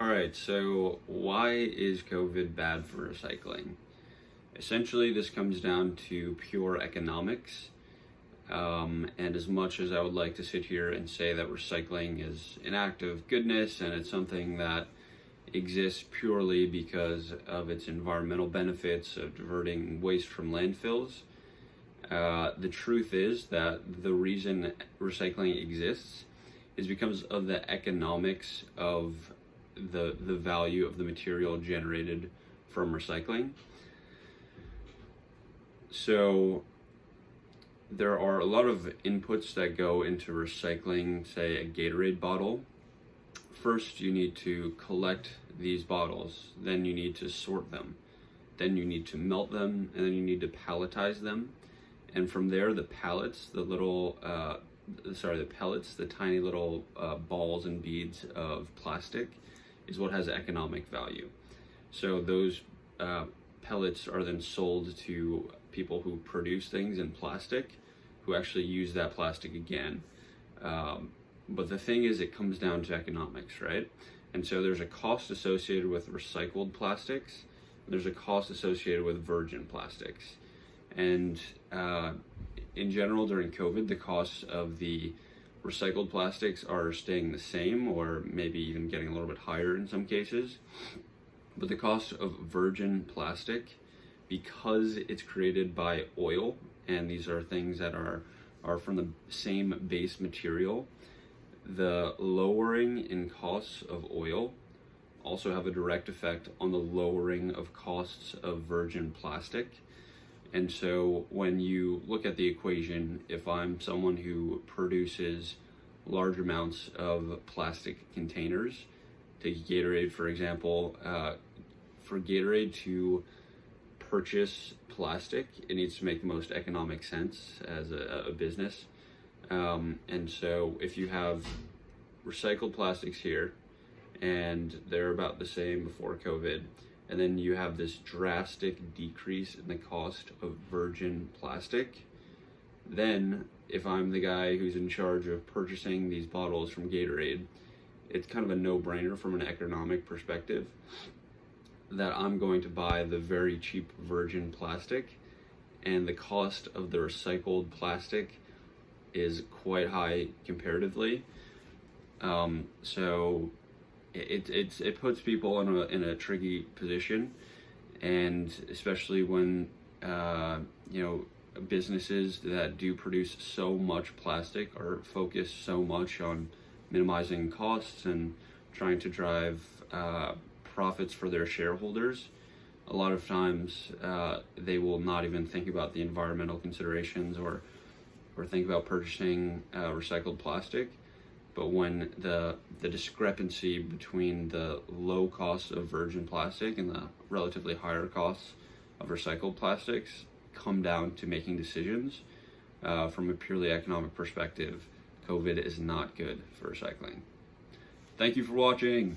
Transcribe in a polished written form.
All right, so why is COVID bad for recycling? Essentially, this comes down to pure economics. And as much as I would like to sit here and say that recycling is an act of goodness and it's something that exists purely because of its environmental benefits of diverting waste from landfills, the truth is that the reason recycling exists is because of the economics of the value of the material generated from recycling. So there are a lot of inputs that go into recycling, say a Gatorade bottle. First, you need to collect these bottles, then you need to sort them, then you need to melt them, and then you need to palletize them. And from there, the pellets, the tiny little balls and beads of plastic is what has economic value. So those pellets are then sold to people who produce things in plastic, who actually use that plastic again. But the thing is, it comes down to economics, right? And so there's a cost associated with recycled plastics. There's a cost associated with virgin plastics. And in general, during COVID, the costs of the recycled plastics are staying the same, or maybe even getting a little bit higher in some cases. But the cost of virgin plastic, because it's created by oil, and these are things that are from the same base material, the lowering in costs of oil also have a direct effect on the lowering of costs of virgin plastic. And so when you look at the equation, if I'm someone who produces large amounts of plastic containers, take Gatorade for example, for Gatorade to purchase plastic, it needs to make the most economic sense as a business. And so if you have recycled plastics here, and they're about the same before COVID, and then you have this drastic decrease in the cost of virgin plastic, then if I'm the guy who's in charge of purchasing these bottles from Gatorade, it's kind of a no-brainer from an economic perspective that I'm going to buy the very cheap virgin plastic, and the cost of the recycled plastic is quite high comparatively. So it puts people in a tricky position, and especially when businesses that do produce so much plastic are focused so much on minimizing costs and trying to drive profits for their shareholders. A lot of times they will not even think about the environmental considerations or think about purchasing recycled plastic. But when the discrepancy between the low cost of virgin plastic and the relatively higher costs of recycled plastics come down to making decisions, from a purely economic perspective, COVID is not good for recycling. Thank you for watching.